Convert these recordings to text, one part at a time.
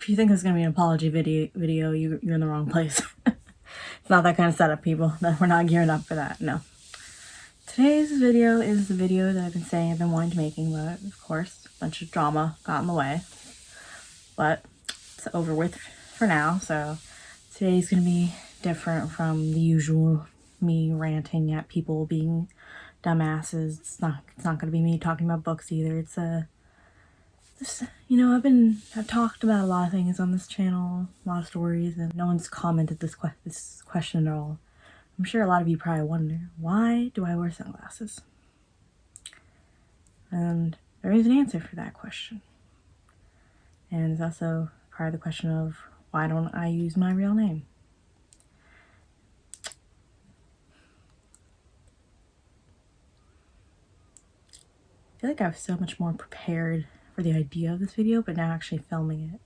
if you think this is going to be an apology video, you're in the wrong place. It's not that kind of setup, people. We're not gearing up for that, no. Today's video is the video that I've been saying I've been wanting to making, but of course, a bunch of drama got in the way. But it's over with for now, so today's going to be different from the usual me ranting at people being dumbasses. It's not going to be me talking about books either. It's I've talked about a lot of things on this channel, a lot of stories, and no one's commented this question at all. I'm sure a lot of you probably wonder, why do I wear sunglasses? And there is an answer for that question. And it's also part of the question of, why don't I use my real name? I feel like I was so much more prepared for the idea of this video, but now actually filming it,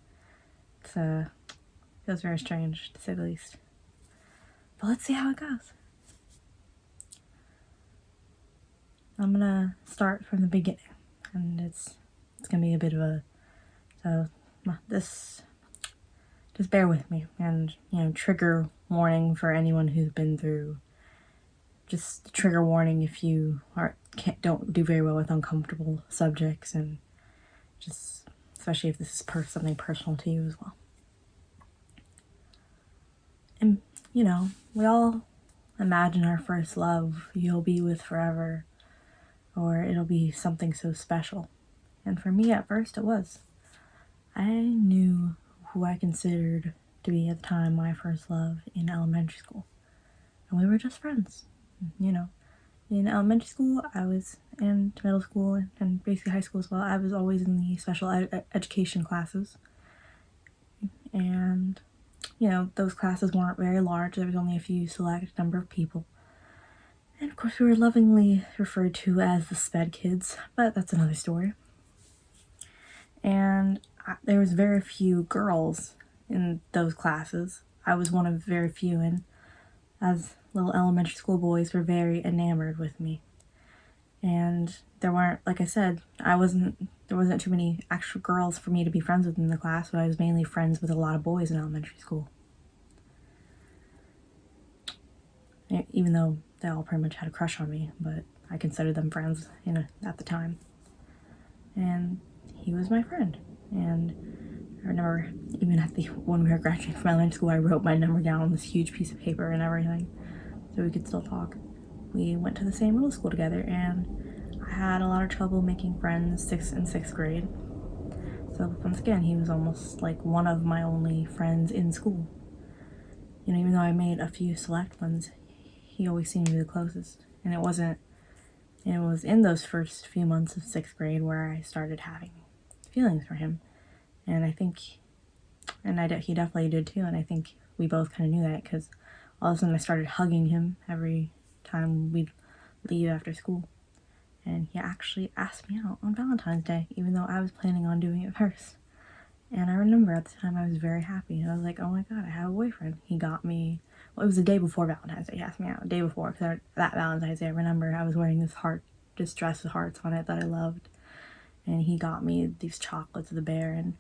feels very strange, to say the least. But let's see how it goes. I'm gonna start from the beginning, and it's gonna be a bit of a, just bear with me, and trigger warning for anyone who's been through. Just trigger warning if you don't do very well with uncomfortable subjects, and just especially if this is something personal to you as well. And we all imagine our first love you'll be with forever, or it'll be something so special. And for me at first it was. I knew who I considered to be at the time my first love in elementary school, and we were just friends. In elementary school, and middle school, and basically high school as well, I was always in the special education classes. And, those classes weren't very large. There was only a few select number of people. And of course, we were lovingly referred to as the sped kids, but that's another story. And there was very few girls in those classes. I was one of very few, and as little elementary school boys were very enamored with me. And there weren't, like I said, there wasn't too many actual girls for me to be friends with in the class, so I was mainly friends with a lot of boys in elementary school. Even though they all pretty much had a crush on me, but I considered them friends, at the time. And he was my friend. And I remember even when we were graduating from elementary school, I wrote my number down on this huge piece of paper and everything, so we could still talk. We went to the same middle school together, and I had a lot of trouble making friends in sixth grade. So once again, he was almost like one of my only friends in school. Even though I made a few select ones, he always seemed to be the closest. And it was in those first few months of sixth grade where I started having feelings for him. And I think, he definitely did too, and I think we both kind of knew that, because all of a sudden I started hugging him every time we'd leave after school. And he actually asked me out on Valentine's Day, even though I was planning on doing it first. And I remember at the time I was very happy. I was like, oh my god, I have a boyfriend. He got me, it was the day before Valentine's Day. He asked me out the day before, because that Valentine's Day, I remember I was wearing this dress with hearts on it that I loved. And he got me these chocolates with a bear. And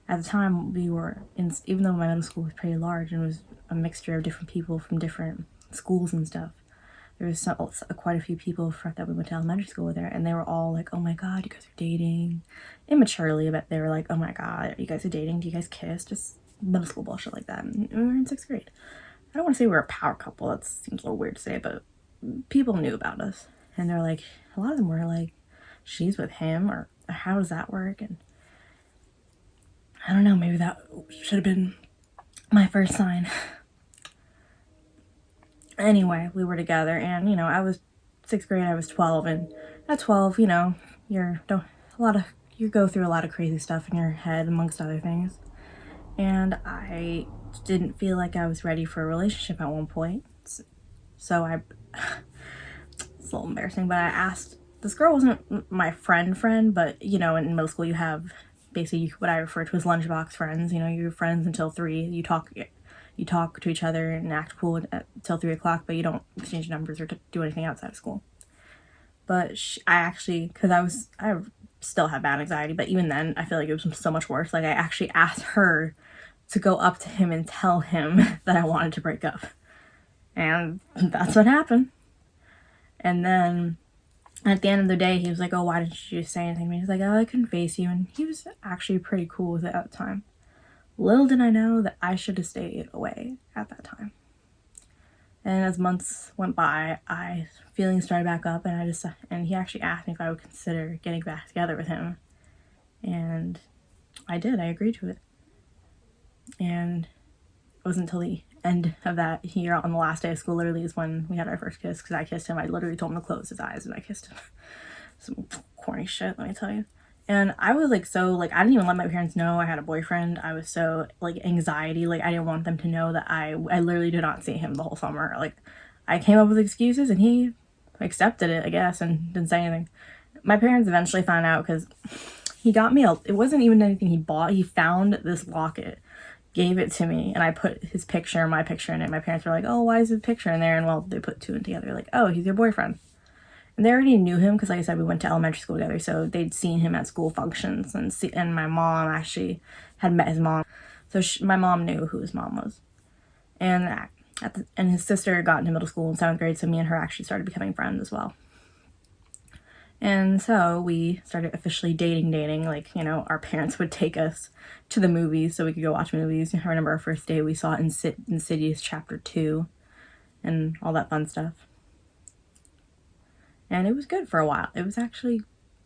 at the time, even though my middle school was pretty large and was a mixture of different people from different schools and stuff, there was quite a few people that we went to elementary school with there, and they were all like, oh my god, you guys are dating. Immaturely, but they were like, oh my god, you guys are dating, do you guys kiss? Just middle school bullshit like that. And we were in sixth grade. I don't want to say we were a power couple, that seems a little weird to say, but people knew about us. And they're like, a lot of them were like, she's with him, or how does that work? And I don't know, maybe that should have been my first sign. Anyway, we were together, and I was sixth grade, I was 12, and at 12, you go through a lot of crazy stuff in your head, amongst other things. And I didn't feel like I was ready for a relationship at one point. So it's a little embarrassing, but I asked, this girl wasn't my friend, but in middle school you have basically what I refer to as lunchbox friends. You're friends until 3, you talk to each other and act cool until 3 o'clock, but you don't exchange numbers or do anything outside of school. But I still have bad anxiety, but even then I feel like it was so much worse. Like, I actually asked her to go up to him and tell him that I wanted to break up. And that's what happened. And then at the end of the day, he was like, oh, why didn't you say anything to me? He's like, oh, I couldn't face you. And he was actually pretty cool with it at the time. Little did I know that I should have stayed away at that time. And as months went by, feelings started back up, and he actually asked me if I would consider getting back together with him. And I did. I agreed to it. And it wasn't until the end of that year, on the last day of school, literally, is when we had our first kiss, because I kissed him. I literally told him to close his eyes, and I kissed him. Some corny shit, let me tell you. And I was like, so, like, I didn't even let my parents know I had a boyfriend. I was so, like, anxiety. Like, I didn't want them to know that I literally did not see him the whole summer. Like, I came up with excuses, and he accepted it, I guess, and didn't say anything. My parents eventually found out, because he got me it wasn't even anything he bought. He found this locket, gave it to me, and I put his picture and my picture in it. My parents were like, oh, why is his picture in there? And well, they put two and together, like, oh, he's your boyfriend. And they already knew him because, like I said, we went to elementary school together, so they'd seen him at school functions, and my mom actually had met his mom, so my mom knew who his mom was. And and his sister got into middle school in 7th grade, so me and her actually started becoming friends as well. And so we started officially dating. Like, you know, our parents would take us to the movies so we could go watch movies. I remember our first day we saw Insidious Chapter 2 and all that fun stuff. And it was good for a while. It was actually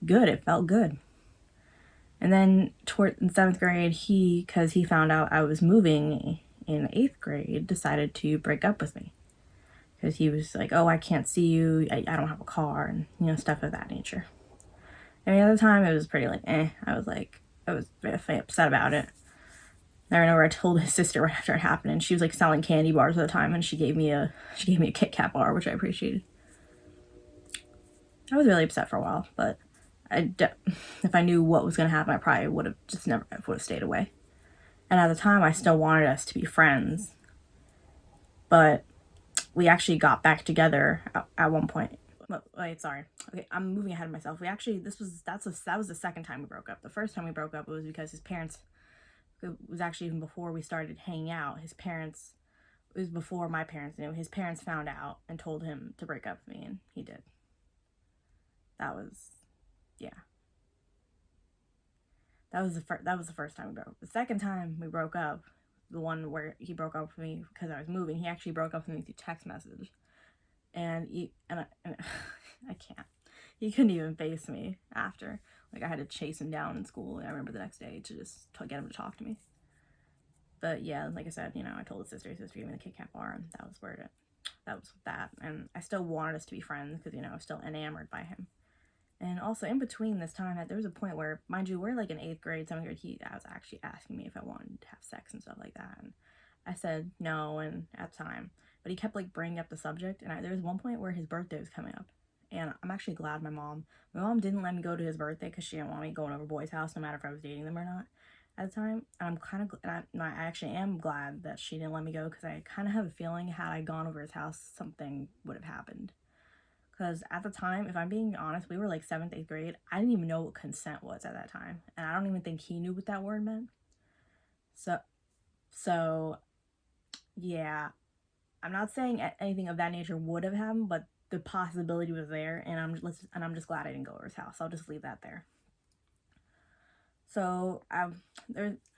good. It felt good. And then in 7th grade, because he found out I was moving in 8th grade, decided to break up with me. Because he was like, oh, I can't see you, I don't have a car, and, you know, stuff of that nature. I mean, at the time, it was pretty, like, I was very upset about it. I remember I told his sister right after it happened, and she was, like, selling candy bars at the time, and she gave me a Kit Kat bar, which I appreciated. I was really upset for a while, but if I knew what was going to happen, I probably would have stayed away. And at the time, I still wanted us to be friends, but we actually got back together at one point. Wait, sorry. Okay, I'm moving ahead of myself. That was the second time we broke up. The first time we broke up, it was because his parents, it was actually even before we started hanging out. It was before my parents knew. His parents found out and told him to break up with me, and he did. That was the first time we broke up. The second time we broke up, the one where he broke up with me because I was moving, he actually broke up with me through text message. And I can't. He couldn't even face me after. Like, I had to chase him down in school, and I remember the next day to just get him to talk to me. But yeah, like I said, you know, I told his sister gave me the Kit Kat bar, and that was that. And I still wanted us to be friends because, you know, I was still enamored by him. And also, in between this time, there was a point where, mind you, we're like in 8th grade, 7th grade, he was actually asking me if I wanted to have sex and stuff like that. And I said no, and at the time. But he kept, like, bringing up the subject. And there was one point where his birthday was coming up. And I'm actually glad my mom didn't let me go to his birthday because she didn't want me going over boys' house, no matter if I was dating them or not at the time. And I actually am glad that she didn't let me go, because I kind of have a feeling had I gone over his house, something would have happened. Because at the time, if I'm being honest, we were like 7th, 8th grade. I didn't even know what consent was at that time. And I don't even think he knew what that word meant. So yeah, I'm not saying anything of that nature would have happened, but the possibility was there, and I'm just glad I didn't go over his house. I'll just leave that there. So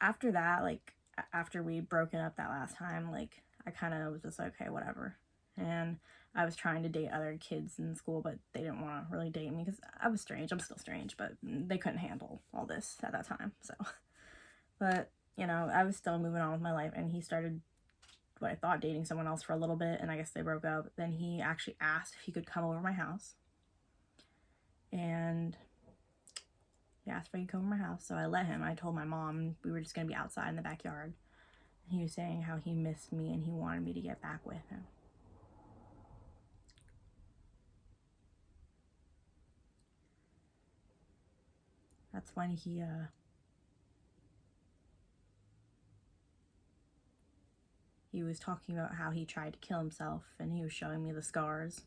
after that, like, after we'd broken up that last time, like, I kind of was just like, okay, whatever. And I was trying to date other kids in school, but they didn't want to really date me because I was strange. I'm still strange, but they couldn't handle all this at that time. So, but, you know, I was still moving on with my life, and he started what I thought dating someone else for a little bit, and I guess they broke up. Then he actually asked if he could come over my house, and he asked if he could come over my house, so I let him. I told my mom we were just going to be outside in the backyard. He was saying how he missed me and he wanted me to get back with him. That's when he was talking about how he tried to kill himself, and he was showing me the scars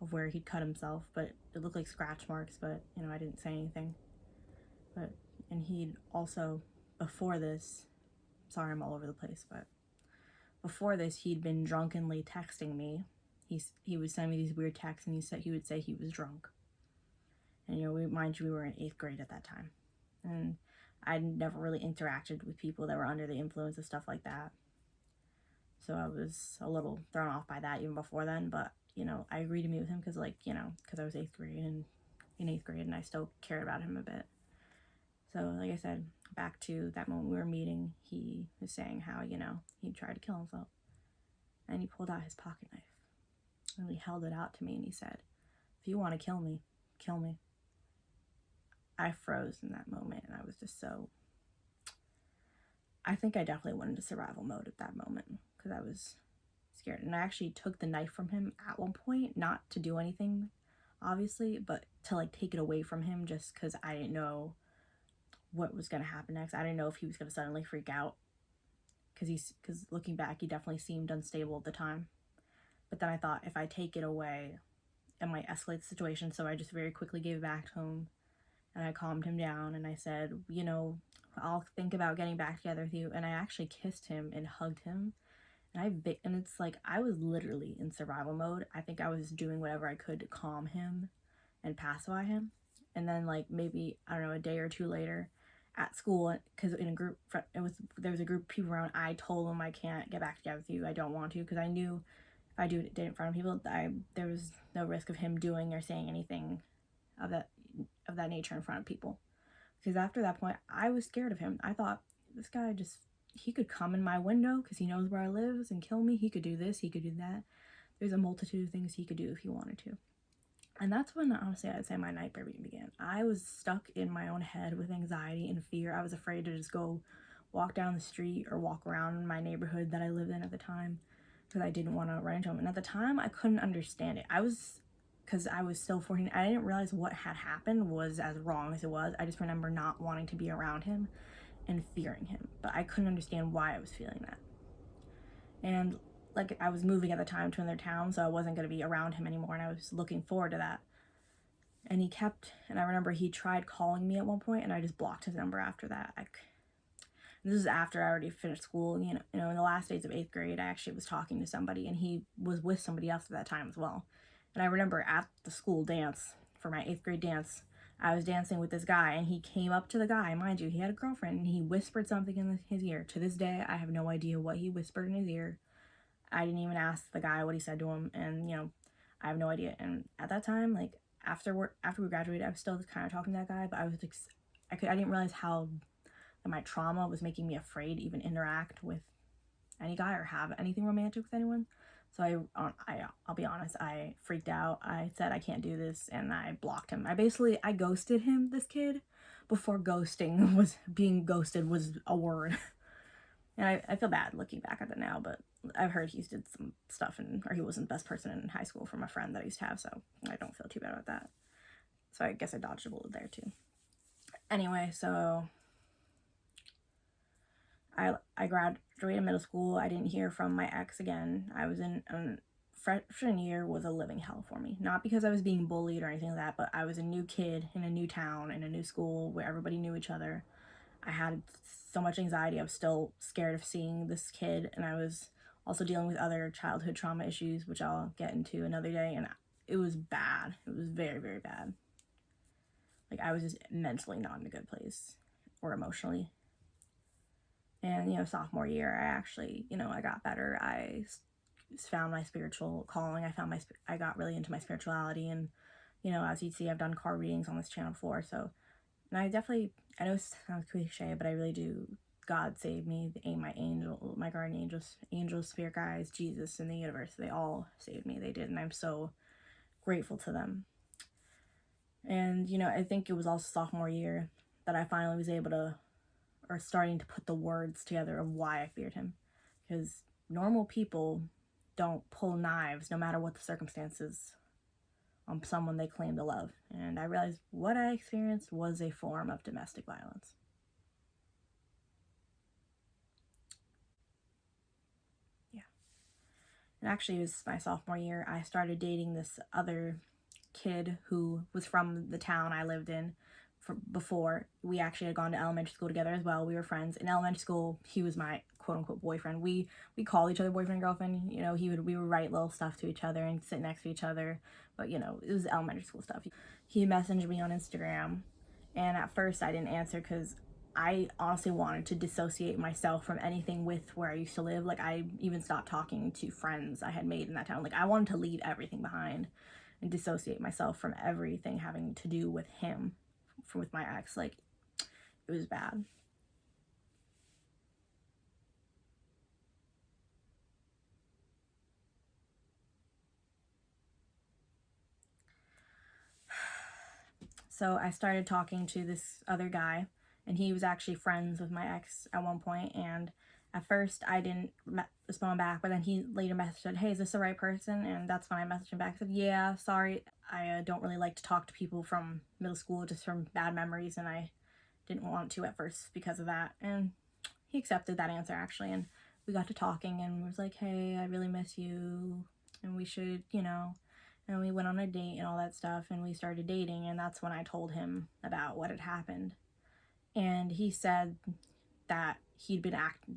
of where he'd cut himself, but it looked like scratch marks, but, you know, I didn't say anything. And he'd also, before this, sorry I'm all over the place, but before this, he'd been drunkenly texting me. He would send me these weird texts, and he would say he was drunk. And mind you, we were in 8th grade at that time, and I'd never really interacted with people that were under the influence of stuff like that. So I was a little thrown off by that even before then. But I agreed to meet with him because because I was 8th grade and in 8th grade, and I still cared about him a bit. So like I said, back to that moment we were meeting, he was saying how he tried to kill himself, and he pulled out his pocket knife and he held it out to me and he said, "If you want to kill me, kill me." I froze in that moment, and I was just I think I definitely went into survival mode at that moment because I was scared. And I actually took the knife from him at one point, not to do anything, obviously, but to take it away from him just because I didn't know what was going to happen next. I didn't know if he was going to suddenly freak out because looking back, he definitely seemed unstable at the time. But then I thought, if I take it away, it might escalate the situation. So I just very quickly gave it back to him, and I calmed him down, and I said, I'll think about getting back together with you. And I actually kissed him and hugged him. And it's I was literally in survival mode. I think I was doing whatever I could to calm him and pacify him. And then maybe, I don't know, a day or two later at school, because in a group, there was a group of people around, I told them, I can't get back together with you. I don't want to, because I knew if I did it in front of people, there was no risk of him doing or saying anything of that nature in front of people. Because after that point, I was scared of him. I thought, this guy he could come in my window because he knows where I live and kill me. He could do this, he could do that. There's a multitude of things he could do if he wanted to. And that's when, honestly, I'd say my nightmare began. I was stuck in my own head with anxiety and fear. I was afraid to just go walk down the street or walk around my neighborhood that I lived in at the time because I didn't want to run into him. And at the time, I couldn't understand it. Because I was still 14, I didn't realize what had happened was as wrong as it was. I just remember not wanting to be around him and fearing him. But I couldn't understand why I was feeling that. And I was moving at the time to another town, so I wasn't going to be around him anymore, and I was looking forward to that. And I remember he tried calling me at one point, and I just blocked his number after that. This is after I already finished school. In the last days of 8th grade, I actually was talking to somebody, and he was with somebody else at that time as well. And I remember at the school dance, for my 8th grade dance, I was dancing with this guy, and he came up to the guy. Mind you, he had a girlfriend, and he whispered something in his ear. To this day, I have no idea what he whispered in his ear. I didn't even ask the guy what he said to him, and I have no idea. And at that time, after we graduated, I was still kind of talking to that guy, but I didn't realize how my trauma was making me afraid to even interact with any guy or have anything romantic with anyone. So I'll be honest, I freaked out. I said I can't do this, and I blocked him. I ghosted him, this kid, before being ghosted was a word. And I feel bad looking back at it now, but I've heard he did some stuff, or he wasn't the best person in high school from a friend that I used to have, so I don't feel too bad about that. So I guess I dodged a bullet there too. Anyway, so I graduated middle school. I didn't hear from my ex again. I was in freshman year was a living hell for me. Not because I was being bullied or anything like that, but I was a new kid in a new town, in a new school where everybody knew each other. I had so much anxiety. I was still scared of seeing this kid, and I was also dealing with other childhood trauma issues, which I'll get into another day, and it was bad. It was very, very bad. I was just mentally not in a good place, or emotionally. And, sophomore year, I actually, I got better. I found my spiritual calling. I got really into my spirituality, and, as you see, I've done card readings on this channel before, so. And I know it sounds cliche, but I really do. God saved me, my guardian angels, spirit guides, Jesus, and the universe. They all saved me. They did, and I'm so grateful to them. And, I think it was also sophomore year that I finally was able to, or starting to put the words together of why I feared him. Because normal people don't pull knives, no matter what the circumstances, on someone they claim to love. And I realized what I experienced was a form of domestic violence. Yeah. And actually, it was my sophomore year. I started dating this other kid who was from the town I lived in, before. We actually had gone to elementary school together as well. We were friends. In elementary school, he was my quote-unquote boyfriend. We call each other boyfriend and girlfriend. You know, we would write little stuff to each other and sit next to each other. But, you know, it was elementary school stuff. He messaged me on Instagram, and at first I didn't answer because I honestly wanted to dissociate myself from anything with where I used to live. Like, I even stopped talking to friends I had made in that town. Like, I wanted to leave everything behind and dissociate myself from everything having to do with him, with my ex. Like, it was bad. So I started talking to this other guy, and he was actually friends with my ex at one point. And at first I didn't respond back, but then he later messaged, "Hey, is this the right person?" And that's when I messaged him back. I said, "Yeah, sorry, I don't really like to talk to people from middle school, just from bad memories, and I didn't want to at first because of that." And he accepted that answer, actually, and we got to talking and was like, "Hey, I really miss you, and we should, you know," and we went on a date and all that stuff, and we started dating. And that's when I told him about what had happened. And he said that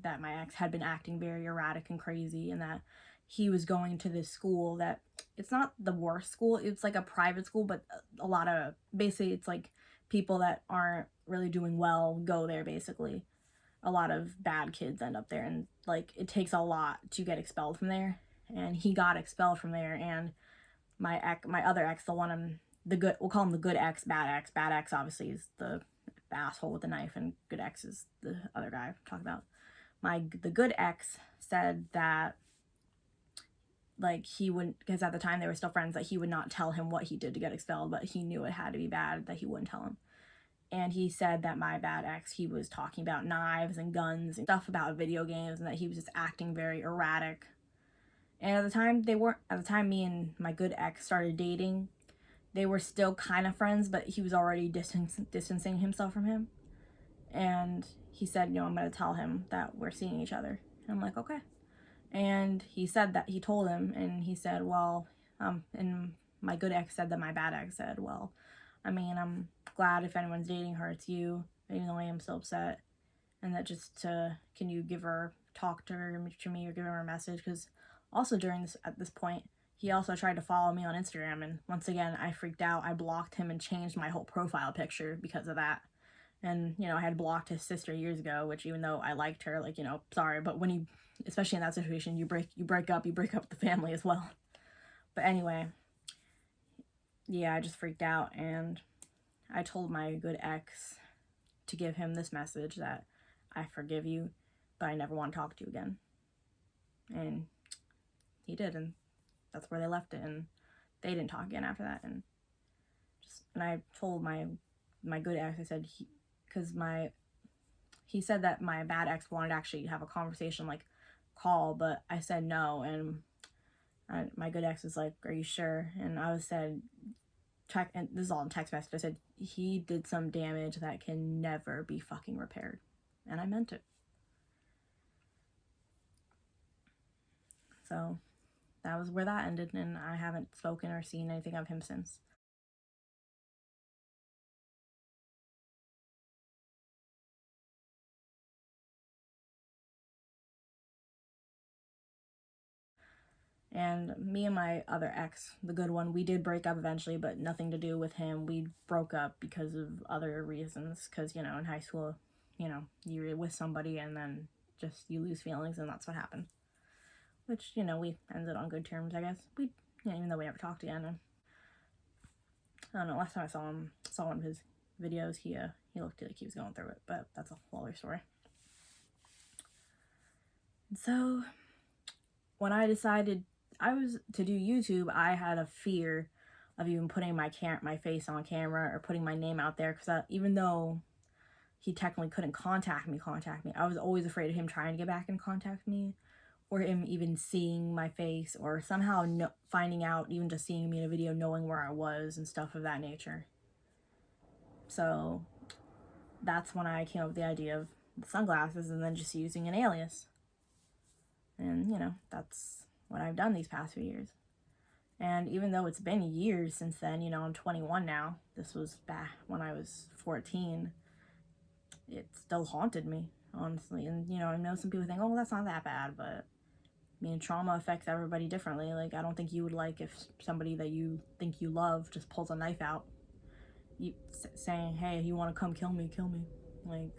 that my ex had been acting very erratic and crazy, and that he was going to this school that, it's not the worst school, it's like a private school, but a lot of, basically it's like people that aren't really doing well go there. Basically a lot of bad kids end up there, and like it takes a lot to get expelled from there. And he got expelled from there. And my other ex, the one the good, we'll call him the good ex, bad ex. Bad ex obviously is the asshole with the knife, and good ex is the other guy I'm talking about. The good ex said that, like, he wouldn't, because at the time they were still friends, that he would not tell him what he did to get expelled, but he knew it had to be bad, that he wouldn't tell him. And he said that my bad ex, he was talking about knives and guns and stuff about video games, and that he was just acting very erratic. And at the time me and my good ex started dating, they were still kind of friends, but he was already distancing himself from him. And he said, "No, I'm going to tell him that we're seeing each other." And I'm like, "Okay." And he said that he told him, and he said, "Well," and my good ex said that my bad ex said, "Well, I mean, I'm glad if anyone's dating her, it's you, even though I am so upset. And that can you talk to me, or give her a message?" Because also at this point, he also tried to follow me on Instagram, and once again, I freaked out. I blocked him and changed my whole profile picture because of that. And, you know, I had blocked his sister years ago, which, even though I liked her, like, you know, sorry, but when you, especially in that situation, you break up with the family as well. But anyway, yeah, I just freaked out, and I told my good ex to give him this message that I forgive you, but I never want to talk to you again. And he did, and that's where they left it. And they didn't talk again after that. And I told my good ex, I said, he said that my bad ex wanted to actually have a conversation, like call, but I said no. And my good ex was like, "Are you sure?" And I said, and this is all in text message, I said, "He did some damage that can never be fucking repaired." And I meant it. So that was where that ended, and I haven't spoken or seen anything of him since. And me and my other ex, the good one, we did break up eventually, but nothing to do with him. We broke up because of other reasons. Because, you know, in high school, you know, you're with somebody and then just you lose feelings, and that's what happened. Which, you know, we ended on good terms, I guess. Even though we never talked again. I don't know, last time I saw one of his videos, he looked like he was going through it, but that's a whole other story. And so, when I decided I was to do YouTube, I had a fear of even putting my face on camera or putting my name out there, because even though he technically couldn't contact me, I was always afraid of him trying to get back and contact me, or him even seeing my face, or somehow finding out, even just seeing me in a video, knowing where I was and stuff of that nature. So that's when I came up with the idea of the sunglasses, and then just using an alias. And, you know, that's what I've done these past few years. And even though it's been years since then, you know, I'm 21 now. This was back when I was 14. It still haunted me, honestly. And, you know, I know some people think, oh, that's not that bad, but I mean, trauma affects everybody differently. Like, I don't think you would like if somebody that you think you love just pulls a knife out, saying, hey, you want to come kill me, kill me. Like,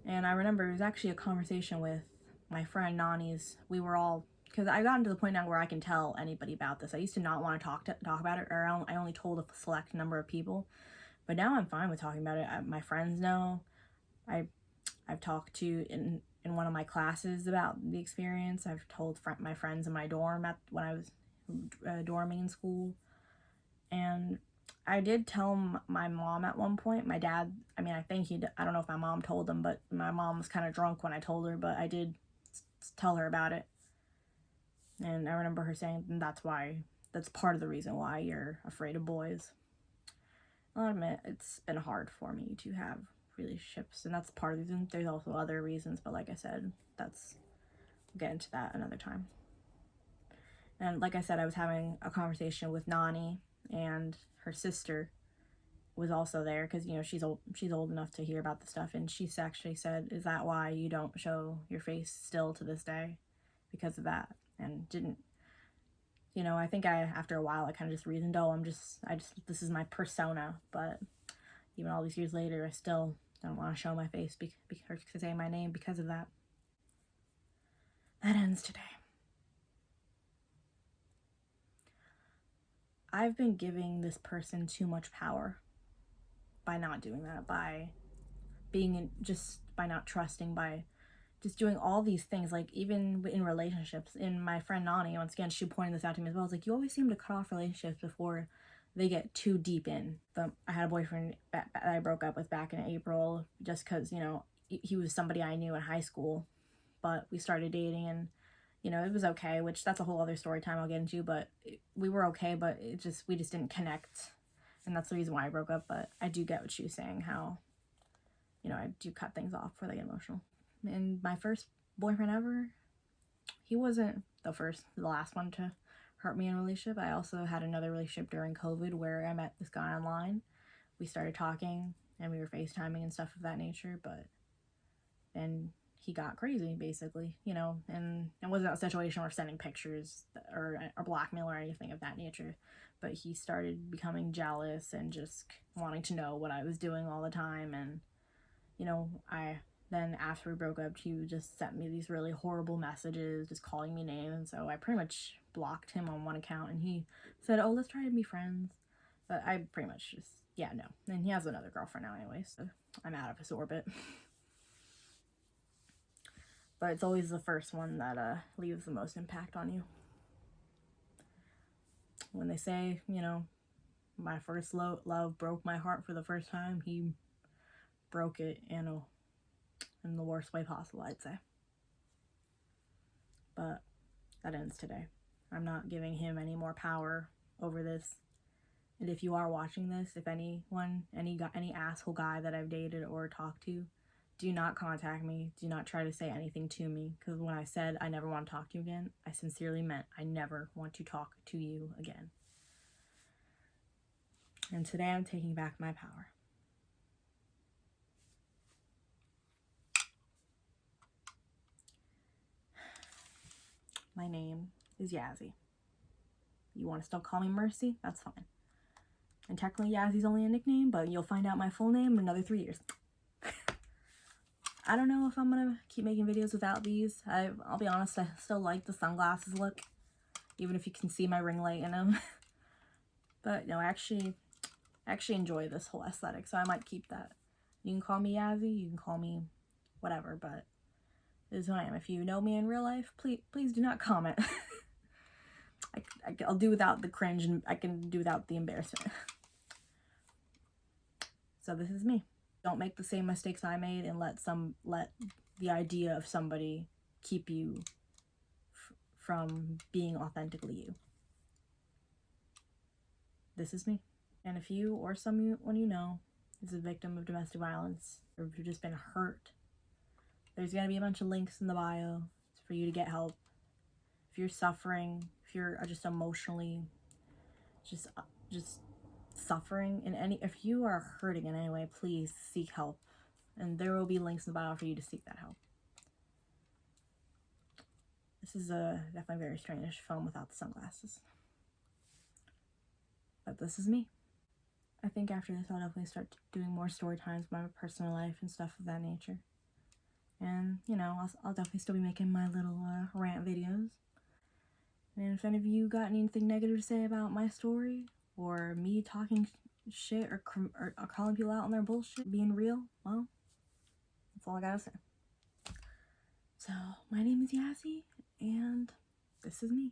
and I remember it was actually a conversation with my friend Nani's. We were all, because I gotten to the point now where I can tell anybody about this. I used to not want to talk about it, or I only told a select number of people. But now I'm fine with talking about it. My friends know. I've talked to in one of my classes about the experience. I've told my friends in my dorm when I was dorming in school. And I did tell my mom at one point. My dad, I mean, I think I don't know if my mom told him, but my mom was kind of drunk when I told her, but I did tell her about it. And I remember her saying that's part of the reason why you're afraid of boys. I'll admit, it's been hard for me to have relationships, and that's part of the reason. There's also other reasons, but like I said, we'll get into that another time. And like I said, I was having a conversation with Nani, and her sister was also there because, you know, she's old enough to hear about the stuff, and she actually said, is that why you don't show your face still to this day? Because of that. And didn't, you know, I think after a while I kind of just reasoned, oh, this is my persona. But even all these years later, I still don't want to show my face or to say my name because of that. That ends today. I've been giving this person too much power by not doing that, by by not trusting, by just doing all these things, like even in relationships. In my friend Nani, once again, she pointed this out to me as well. It's like, you always seem to cut off relationships before they get too deep in. I had a boyfriend that I broke up with back in April just because, you know, he was somebody I knew in high school, but we started dating and, you know, it was okay, which that's a whole other story time I'll get into, but we were okay, but we just didn't connect. And that's the reason why I broke up. But I do get what she was saying, how, you know, I do cut things off before they get emotional. And my first boyfriend ever, he wasn't the last one to hurt me in a relationship. I also had another relationship during COVID where I met this guy online. We started talking and we were FaceTiming and stuff of that nature, but then he got crazy, basically, you know, and it wasn't a situation where sending pictures or blackmail or anything of that nature, but he started becoming jealous and just wanting to know what I was doing all the time. And, you know, then after we broke up, he just sent me these really horrible messages, just calling me names. So I pretty much blocked him on one account, and he said, oh, let's try to be friends. But I pretty much just, yeah, no. And he has another girlfriend now anyway, so I'm out of his orbit. But it's always the first one that leaves the most impact on you. When they say, you know, my first love broke my heart for the first time, he broke it in the worst way possible, I'd say. But that ends today. I'm not giving him any more power over this. And if you are watching this, if any asshole guy that I've dated or talked to, do not contact me. Do not try to say anything to me. Because when I said I never want to talk to you again, I sincerely meant I never want to talk to you again. And today I'm taking back my power. My name is Yazzie. You want to still call me Mercy? That's fine. And technically Yazzie's only a nickname, but you'll find out my full name in another 3 years. I don't know if I'm gonna keep making videos without these. I'll be honest, I still like the sunglasses look, even if you can see my ring light in them. But no, I actually enjoy this whole aesthetic, so I might keep that. You can call me Yazzie, you can call me whatever, but this is who I am. If you know me in real life, please do not comment. I'll do without the cringe, and I can do without the embarrassment. So this is me. Don't make the same mistakes I made, and let the idea of somebody keep you from being authentically you. This is me. And if you or someone you know is a victim of domestic violence, or if you've just been hurt, there's gonna be a bunch of links in the bio for you to get help. If you're suffering, if you're just emotionally just suffering in any, if you are hurting in any way, please seek help. And there will be links in the bio for you to seek that help. This is a definitely very strange film without the sunglasses. But this is me. I think after this I'll definitely start doing more story times about my personal life and stuff of that nature. And, you know, I'll definitely still be making my little rant videos. And if any of you got anything negative to say about my story, or me talking shit, or calling people out on their bullshit, being real, well, that's all I gotta say. So, my name is Yassie, and this is me.